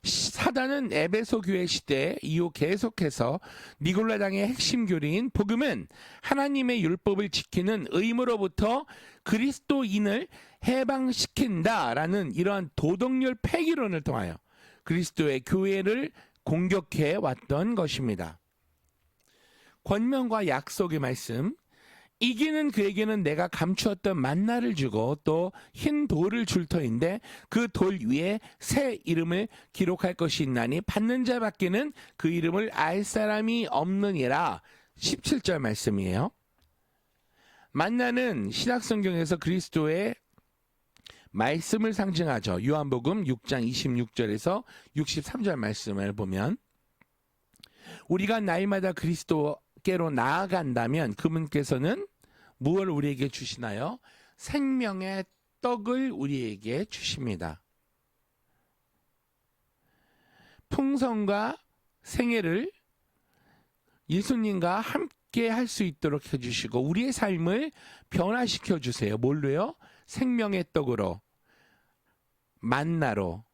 사단은 에베소 교회 시대 이후 계속해서 니골라당의 핵심 교리인 복음은 하나님의 율법을 지키는 의무로부터 그리스도인을 해방시킨다라는 이러한 도덕률 폐기론을 통하여 그리스도의 교회를 공격해 왔던 것입니다. 권면과 약속의 말씀, 이기는 그에게는 내가 감추었던 만나를 주고 또 흰 돌을 줄 터인데 그 돌 위에 새 이름을 기록할 것이 있나니 받는 자밖에는 그 이름을 알 사람이 없느니라. 17절 말씀이에요. 만나는 신약성경에서 그리스도의 말씀을 상징하죠. 요한복음 6장 26절에서 63절 말씀을 보면 우리가 날마다 그리스도께로 나아간다면 그분께서는 무엇을 우리에게 주시나요? 생명의 떡을 우리에게 주십니다. 풍성과 생애를 예수님과 함께 할 수 있도록 해주시고 우리의 삶을 변화시켜 주세요. 뭘로요? 생명의 떡으로, 만나로,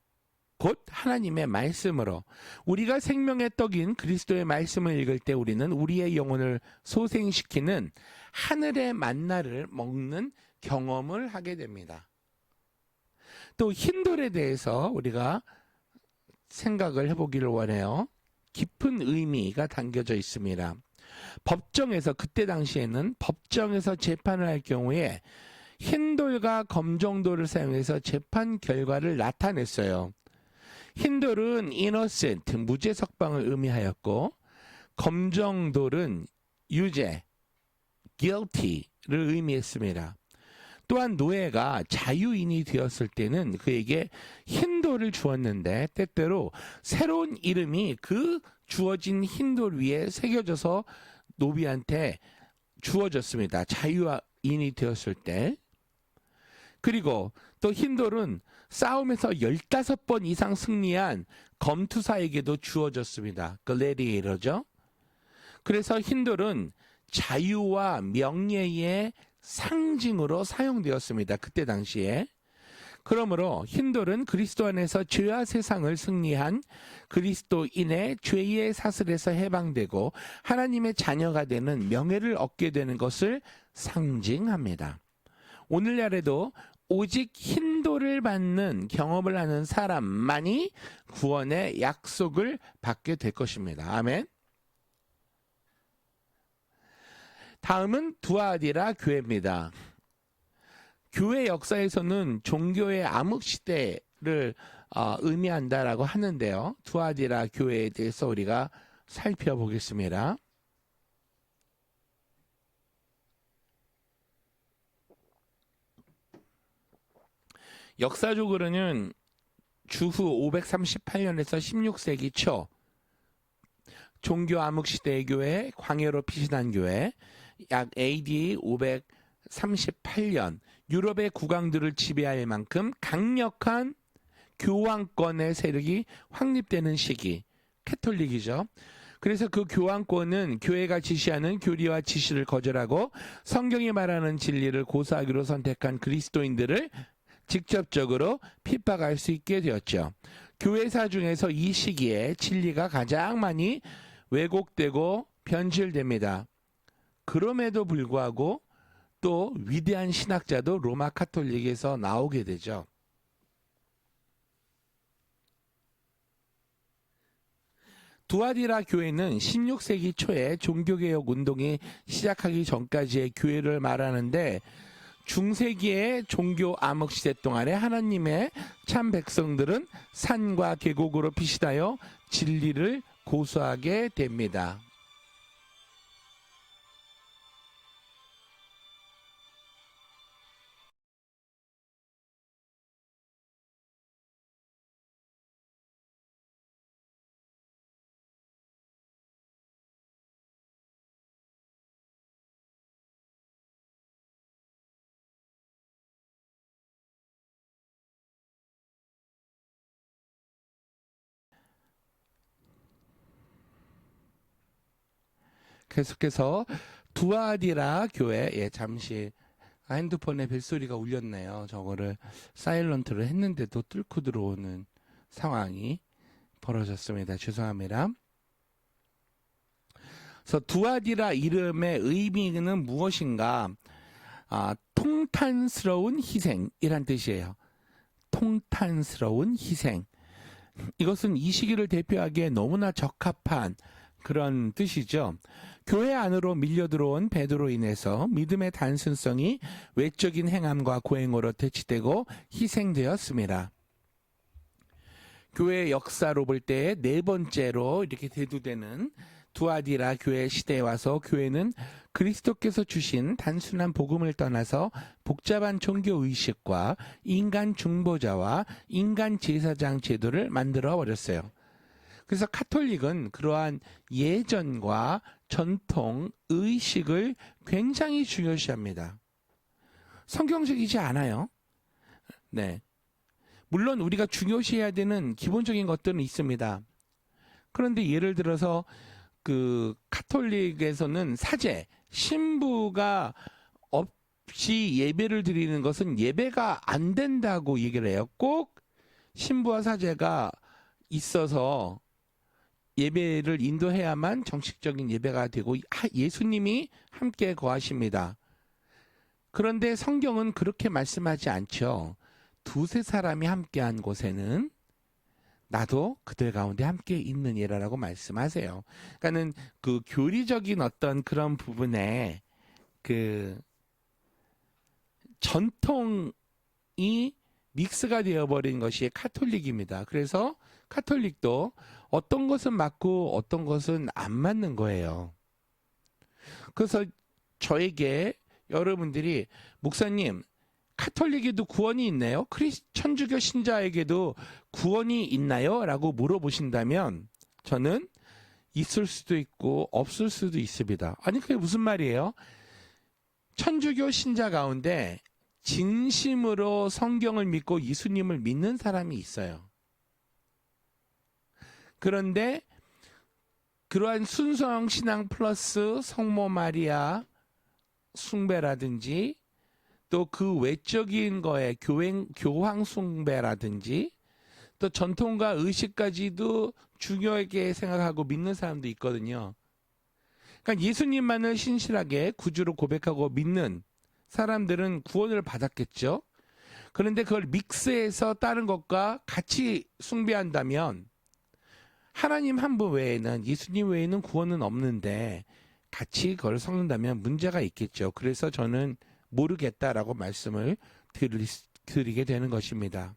곧 하나님의 말씀으로. 우리가 생명의 떡인 그리스도의 말씀을 읽을 때 우리는 우리의 영혼을 소생시키는 하늘의 만나를 먹는 경험을 하게 됩니다. 또 흰돌에 대해서 우리가 생각을 해보기를 원해요. 깊은 의미가 담겨져 있습니다. 법정에서, 그때 당시에는 법정에서 재판을 할 경우에 흰돌과 검정돌을 사용해서 재판 결과를 나타냈어요. 흰돌은 innocent, 무죄 석방을 의미하였고 검정돌은 유죄, guilty를 의미했습니다. 또한 노예가 자유인이 되었을 때는 그에게 흰돌을 주었는데 때때로 새로운 이름이 그 주어진 흰돌 위에 새겨져서 노비한테 주어졌습니다. 자유인이 되었을 때. 그리고 또 흰돌은 싸움에서 15번 이상 승리한 검투사에게도 주어졌습니다. 글래디에이터죠. 그래서 흰돌은 자유와 명예의 상징으로 사용되었습니다. 그때 당시에. 그러므로 흰돌은 그리스도 안에서 죄와 세상을 승리한 그리스도인의 죄의 사슬에서 해방되고 하나님의 자녀가 되는 명예를 얻게 되는 것을 상징합니다. 오늘날에도 오직 흰돌을 받는 경험을 하는 사람만이 구원의 약속을 받게 될 것입니다. 아멘. 다음은 두아디라 교회입니다. 교회 역사에서는 종교의 암흑시대를 의미한다라고 하는데요. 두아디라 교회에 대해서 우리가 살펴보겠습니다. 역사적으로는 주후 538년에서 16세기 초 종교 암흑시대의 교회, 광야로 피신한 교회, 약 AD 538년 유럽의 국왕들을 지배할 만큼 강력한 교황권의 세력이 확립되는 시기, 캐톨릭이죠. 그래서 그 교황권은 교회가 지시하는 교리와 지시를 거절하고 성경이 말하는 진리를 고수하기로 선택한 그리스도인들을 직접적으로 핍박할 수 있게 되었죠. 교회사 중에서 이 시기에 진리가 가장 많이 왜곡되고 변질됩니다. 그럼에도 불구하고 또 위대한 신학자도 로마 카톨릭에서 나오게 되죠. 두아디라 교회는 16세기 초에 종교개혁 운동이 시작하기 전까지의 교회를 말하는데 중세기의 종교 암흑시대 동안에 하나님의 참 백성들은 산과 계곡으로 피신하여 진리를 고수하게 됩니다. 계속해서 두아디라 교회, 잠시 핸드폰에 벨소리가 울렸네요. 저거를 사일런트를 했는데도 뚫고 들어오는 상황이 벌어졌습니다. 죄송합니다. 그래서 두아디라 이름의 의미는 무엇인가? 통탄스러운 희생이란 뜻이에요. 통탄스러운 희생. 이것은 이 시기를 대표하기에 너무나 적합한 그런 뜻이죠. 교회 안으로 밀려 들어온 베드로 인해서 믿음의 단순성이 외적인 행함과 고행으로 대치되고 희생되었습니다. 교회 역사로 볼 때 네 번째로 이렇게 대두되는 두아디라 교회 시대에 와서 교회는 그리스도께서 주신 단순한 복음을 떠나서 복잡한 종교 의식과 인간 중보자와 인간 제사장 제도를 만들어 버렸어요. 그래서 카톨릭은 그러한 예전과 전통, 의식을 굉장히 중요시합니다. 성경적이지 않아요. 네. 물론 우리가 중요시해야 되는 기본적인 것들은 있습니다. 그런데 예를 들어서 그 카톨릭에서는 사제, 신부가 없이 예배를 드리는 것은 예배가 안 된다고 얘기를 해요. 꼭 신부와 사제가 있어서 예배를 인도해야만 정식적인 예배가 되고 예수님이 함께 거하십니다. 그런데 성경은 그렇게 말씀하지 않죠. 두세 사람이 함께한 곳에는 나도 그들 가운데 함께 있느니라라고 말씀하세요. 그러니까는 그 교리적인 어떤 그런 부분에 그 전통이 믹스가 되어버린 것이 카톨릭입니다. 그래서 카톨릭도 어떤 것은 맞고 어떤 것은 안 맞는 거예요. 그래서 저에게 여러분들이 목사님 카톨릭에도 구원이 있나요? 천주교 신자에게도 구원이 있나요? 라고 물어보신다면 저는 있을 수도 있고 없을 수도 있습니다. 아니 그게 무슨 말이에요? 천주교 신자 가운데 진심으로 성경을 믿고 예수님을 믿는 사람이 있어요. 그런데 그러한 순수한 신앙 플러스 성모 마리아 숭배라든지 또 그 외적인 거에 교황 숭배라든지 또 전통과 의식까지도 중요하게 생각하고 믿는 사람도 있거든요. 그러니까 예수님만을 신실하게 구주로 고백하고 믿는 사람들은 구원을 받았겠죠. 그런데 그걸 믹스해서 다른 것과 같이 숭배한다면 하나님 한 분 외에는 예수님 외에는 구원은 없는데 같이 그걸 섞는다면 문제가 있겠죠. 그래서 저는 모르겠다라고 말씀을 드리게 되는 것입니다.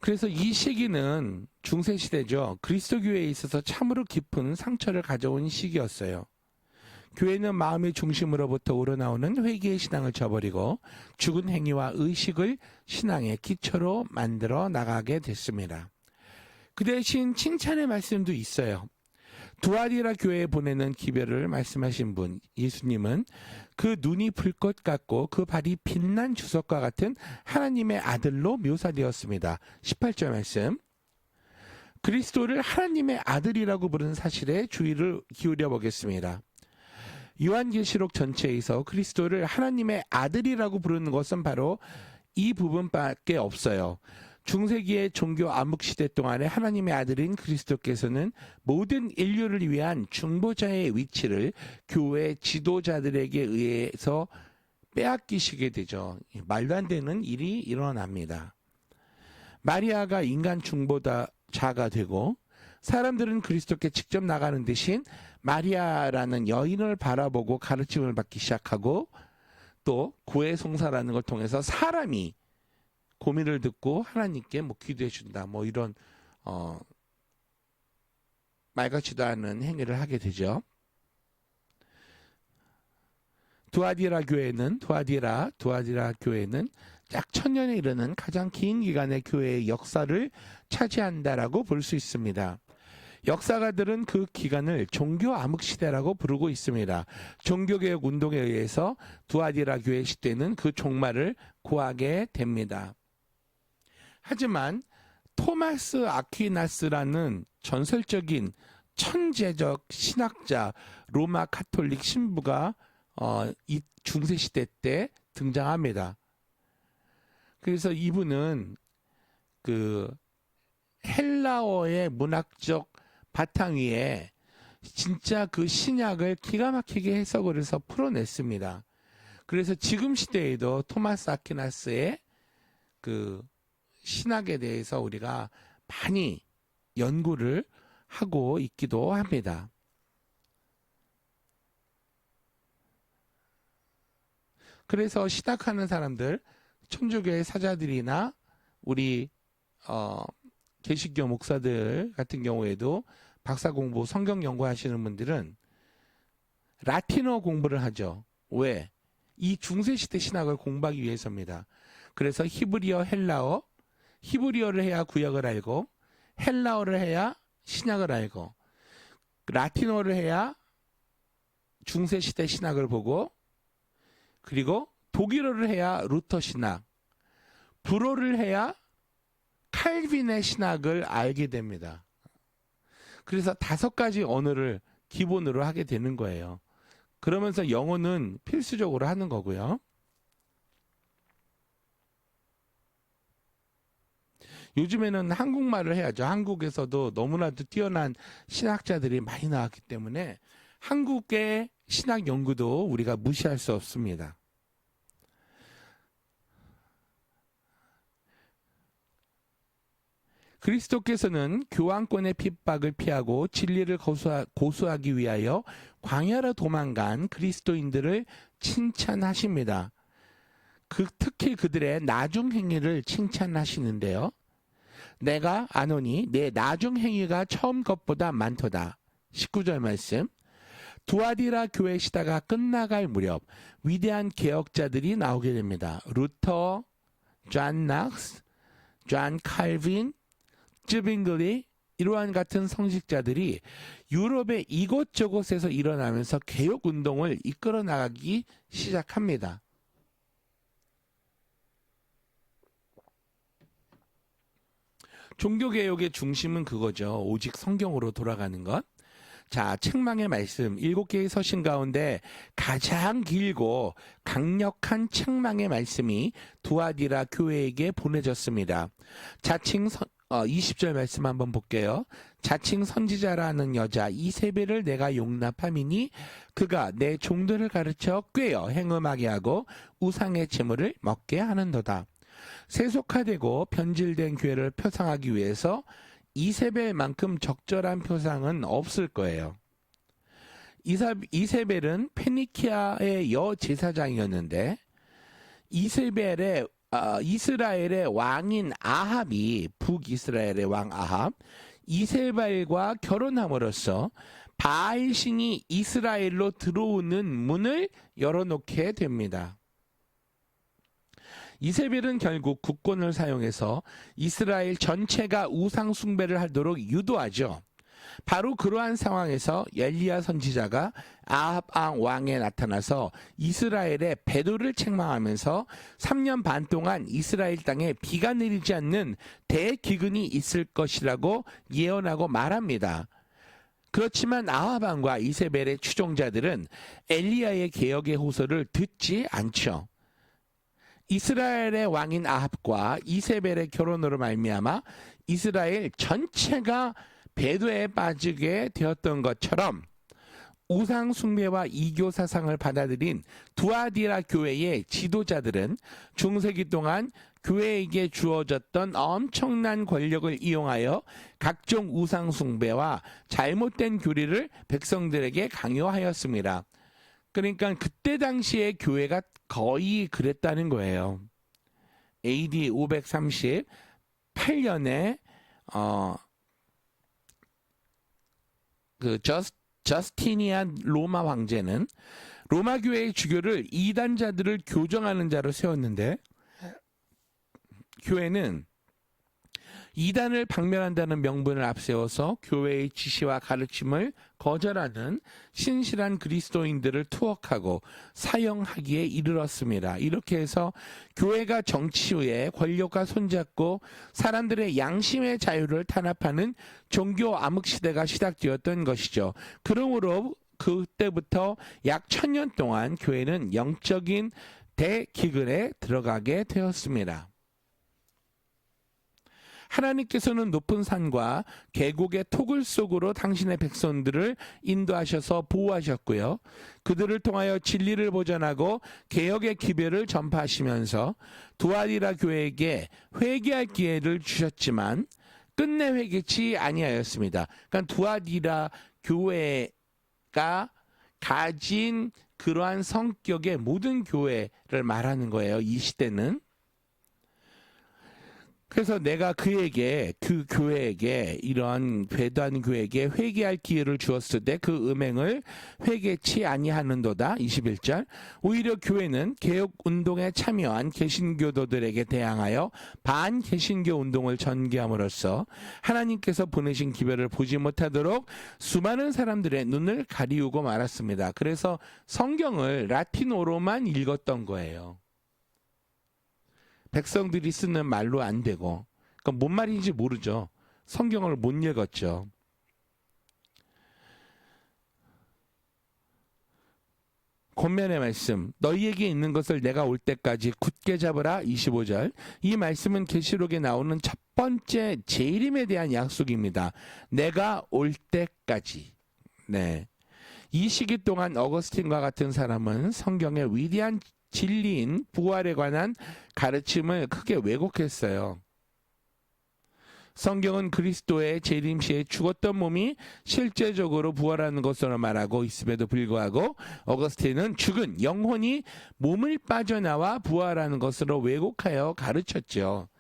그래서 이 시기는 중세시대죠. 그리스도교회에 있어서 참으로 깊은 상처를 가져온 시기였어요. 교회는 마음의 중심으로부터 우러나오는 회개의 신앙을 저버리고 죽은 행위와 의식을 신앙의 기초로 만들어 나가게 됐습니다. 그 대신 칭찬의 말씀도 있어요. 두아디라 교회에 보내는 기별을 말씀하신 분 예수님은 그 눈이 불꽃 같고 그 발이 빛난 주석과 같은 하나님의 아들로 묘사되었습니다. 18절 말씀. 그리스도를 하나님의 아들이라고 부르는 사실에 주의를 기울여 보겠습니다. 요한계시록 전체에서 그리스도를 하나님의 아들이라고 부르는 것은 바로 이 부분밖에 없어요. 중세기의 종교 암흑시대 동안에 하나님의 아들인 그리스도께서는 모든 인류를 위한 중보자의 위치를 교회 지도자들에게 의해서 빼앗기시게 되죠. 말도 안 되는 일이 일어납니다. 마리아가 인간 중보자가 되고 사람들은 그리스도께 직접 나가는 대신 마리아라는 여인을 바라보고 가르침을 받기 시작하고 또 구해송사라는 걸 통해서 사람이 고민을 듣고 하나님께 기도해 준다. 이런 말 같지도 않은 행위를 하게 되죠. 두아디라 교회는 약 1000년에 이르는 가장 긴 기간의 교회의 역사를 차지한다라고 볼 수 있습니다. 역사가들은 그 기간을 종교 암흑시대라고 부르고 있습니다. 종교개혁 운동에 의해서 두아디라 교회 시대는 그 종말을 고하게 됩니다. 하지만 토마스 아퀴나스라는 전설적인 천재적 신학자 로마 카톨릭 신부가 이 중세시대 때 등장합니다. 그래서 이분은 그 헬라어의 문학적 바탕 위에 진짜 그 신약을 기가 막히게 해석을 해서 풀어냈습니다. 그래서 지금 시대에도 토마스 아퀴나스의 그 신학에 대해서 우리가 많이 연구를 하고 있기도 합니다. 그래서 신학하는 사람들, 천주교의 사자들이나 우리 개신교 목사들 같은 경우에도 박사 공부, 성경 연구하시는 분들은 라틴어 공부를 하죠. 왜? 이 중세시대 신학을 공부하기 위해서입니다. 그래서 히브리어, 헬라어, 히브리어를 해야 구약을 알고, 헬라어를 해야 신약을 알고, 라틴어를 해야 중세시대 신학을 보고, 그리고 독일어를 해야 루터 신학, 불어를 해야 칼빈의 신학을 알게 됩니다. 그래서 5가지 언어를 기본으로 하게 되는 거예요. 그러면서 영어는 필수적으로 하는 거고요. 요즘에는 한국말을 해야죠. 한국에서도 너무나도 뛰어난 신학자들이 많이 나왔기 때문에 한국의 신학 연구도 우리가 무시할 수 없습니다. 그리스도께서는 교황권의 핍박을 피하고 진리를 고수하기 위하여 광야로 도망간 그리스도인들을 칭찬하십니다. 특히 그들의 나중 행위를 칭찬하시는데요. 내가 아노니 내 나중 행위가 처음 것보다 많도다. 19절 말씀. 두아디라 교회 시대가 끝나갈 무렵 위대한 개혁자들이 나오게 됩니다. 루터, 존 낙스, 존 칼빈, 쯔빙글리, 이러한 같은 성직자들이 유럽의 이곳저곳에서 일어나면서 개혁운동을 이끌어 나가기 시작합니다. 종교개혁의 중심은 그거죠. 오직 성경으로 돌아가는 것. 자, 책망의 말씀 7개의 서신 가운데 가장 길고 강력한 책망의 말씀이 두아디라 교회에게 보내졌습니다. 자칭 20절 말씀 한번 볼게요. 자칭 선지자라는 여자 이세벨을 내가 용납함이니 그가 내 종들을 가르쳐 꾀어 행음하게 하고 우상의 제물을 먹게 하는도다. 세속화되고 변질된 교회를 표상하기 위해서 이세벨만큼 적절한 표상은 없을 거예요. 이세벨은 페니키아의 여제사장이었는데 이스라엘의 왕인 아합이 북이스라엘의 왕 아합 이세벨과 결혼함으로써 바알신이 이스라엘로 들어오는 문을 열어놓게 됩니다. 이세벨은 결국 국권을 사용해서 이스라엘 전체가 우상 숭배를 하도록 유도하죠. 바로 그러한 상황에서 엘리야 선지자가 아합 왕에 나타나서 이스라엘의 배도를 책망하면서 3년 반 동안 이스라엘 땅에 비가 내리지 않는 대기근이 있을 것이라고 예언하고 말합니다. 그렇지만 아합 왕과 이세벨의 추종자들은 엘리야의 개혁의 호소를 듣지 않죠. 이스라엘의 왕인 아합과 이세벨의 결혼으로 말미암아 이스라엘 전체가 배도에 빠지게 되었던 것처럼 우상 숭배와 이교 사상을 받아들인 두아디라 교회의 지도자들은 중세기 동안 교회에게 주어졌던 엄청난 권력을 이용하여 각종 우상 숭배와 잘못된 교리를 백성들에게 강요하였습니다. 그러니까 그때 당시에 교회가 거의 그랬다는 거예요. AD 538년에 저스티니안 로마 황제는 로마 교회의 주교를 이단자들을 교정하는 자로 세웠는데 교회는 이단을 박멸한다는 명분을 앞세워서 교회의 지시와 가르침을 거절하는 신실한 그리스도인들을 투옥하고 사형하기에 이르렀습니다. 이렇게 해서 교회가 정치의 권력과 손잡고 사람들의 양심의 자유를 탄압하는 종교 암흑 시대가 시작되었던 것이죠. 그러므로 그때부터 약 1000년 동안 교회는 영적인 대기근에 들어가게 되었습니다. 하나님께서는 높은 산과 계곡의 토굴 속으로 당신의 백성들을 인도하셔서 보호하셨고요. 그들을 통하여 진리를 보전하고 개혁의 기별을 전파하시면서 두아디라 교회에게 회개할 기회를 주셨지만 끝내 회개치 아니하였습니다. 그러니까 두아디라 교회가 가진 그러한 성격의 모든 교회를 말하는 거예요. 이 시대는. 그래서 내가 그 교회에게 이런 배도한 교회에게 회개할 기회를 주었을 때 그 음행을 회개치 아니하는도다. 21절. 오히려 교회는 개혁 운동에 참여한 개신교도들에게 대항하여 반개신교 운동을 전개함으로써 하나님께서 보내신 기별을 보지 못하도록 수많은 사람들의 눈을 가리우고 말았습니다. 그래서 성경을 라틴어로만 읽었던 거예요. 백성들이 쓰는 말로 안 되고, 그러니까 뭔 말인지 모르죠. 성경을 못 읽었죠. 권면의 말씀, 너희에게 있는 것을 내가 올 때까지 굳게 잡으라. 25절. 이 말씀은 계시록에 나오는 첫 번째 재림에 대한 약속입니다. 내가 올 때까지. 네. 이 시기 동안 어거스틴과 같은 사람은 성경의 위대한 진리인 부활에 관한 가르침을 크게 왜곡했어요. 성경은 그리스도의 재림 시에 죽었던 몸이 실제적으로 부활하는 것으로 말하고 있음에도 불구하고 어거스틴은 죽은 영혼이 몸을 빠져나와 부활하는 것으로 왜곡하여 가르쳤죠.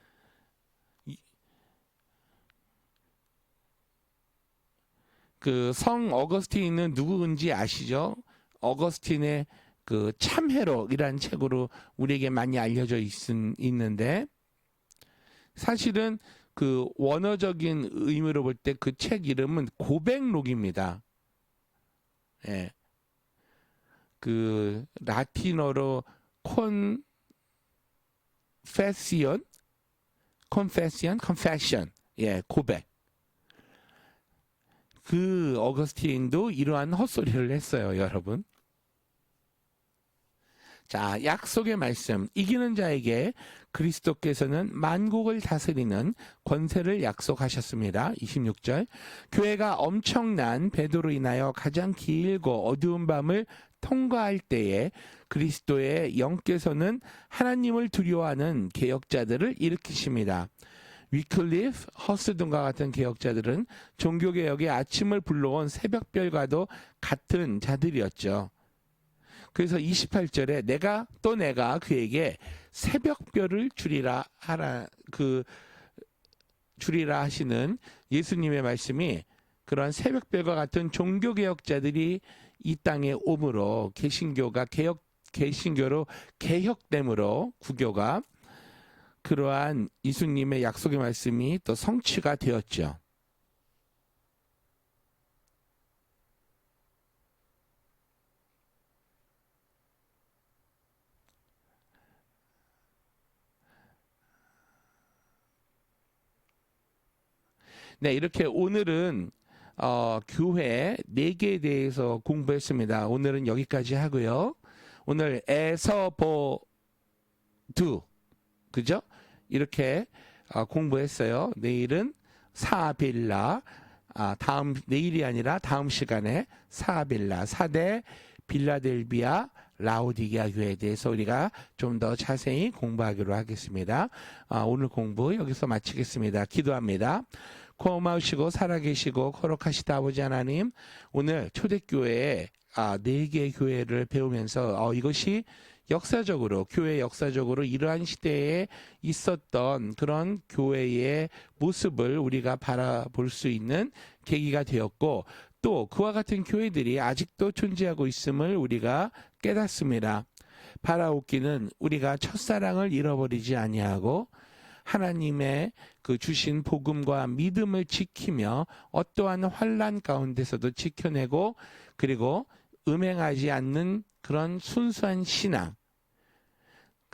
그 성 어거스틴은 누구인지 아시죠? 어거스틴의 그 참회록이라는 책으로 우리에게 많이 알려져 있는데, 사실은 그 원어적인 의미로 볼 때 그 책 이름은 고백록입니다. 예. 그 라틴어로 confession, 예, 고백. 그 어거스틴도 이러한 헛소리를 했어요, 여러분. 자, 약속의 말씀. 이기는 자에게 그리스도께서는 만국을 다스리는 권세를 약속하셨습니다. 26절. 교회가 엄청난 배도로 인하여 가장 길고 어두운 밤을 통과할 때에 그리스도의 영께서는 하나님을 두려워하는 개혁자들을 일으키십니다. 위클리프, 허스 등과 같은 개혁자들은 종교개혁의 아침을 불러온 새벽별과도 같은 자들이었죠. 그래서 28절에 내가 그에게 새벽별을 주리라 하시는 예수님의 말씀이 그런 새벽별과 같은 종교개혁자들이 이 땅에 오므로 개신교로 개혁됨으로 구교가 그러한 예수님의 약속의 말씀이 또 성취가 되었죠. 네, 이렇게 오늘은 교회 4개에 대해서 공부했습니다. 오늘은 여기까지 하고요. 오늘 에서보두, 그죠? 이렇게 공부했어요. 내일은 사빌라, 내일이 아니라 다음 시간에 사빌라, 4대 빌라델비아 라오디게아 교회에 대해서 우리가 좀 더 자세히 공부하기로 하겠습니다. 오늘 공부 여기서 마치겠습니다. 기도합니다. 고마우시고 살아계시고 거룩하시다 아버지 하나님, 오늘 초대교회에 4개의 교회를 배우면서 이것이 교회 역사적으로 이러한 시대에 있었던 그런 교회의 모습을 우리가 바라볼 수 있는 계기가 되었고, 또 그와 같은 교회들이 아직도 존재하고 있음을 우리가 깨닫습니다. 바라옵기는 우리가 첫사랑을 잃어버리지 아니하고 하나님의 그 주신 복음과 믿음을 지키며 어떠한 환난 가운데서도 지켜내고, 그리고 음행하지 않는 그런 순수한 신앙,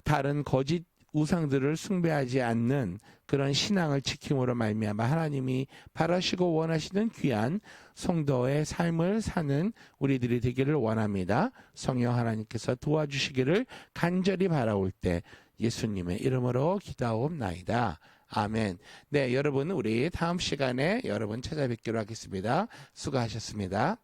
다른 거짓 우상들을 숭배하지 않는 그런 신앙을 지킴으로 말미암아 하나님이 바라시고 원하시는 귀한 성도의 삶을 사는 우리들이 되기를 원합니다. 성령 하나님께서 도와주시기를 간절히 바라올 때 예수님의 이름으로 기도하옵나이다. 아멘. 네, 여러분 우리 다음 시간에 여러분 찾아뵙기로 하겠습니다. 수고하셨습니다.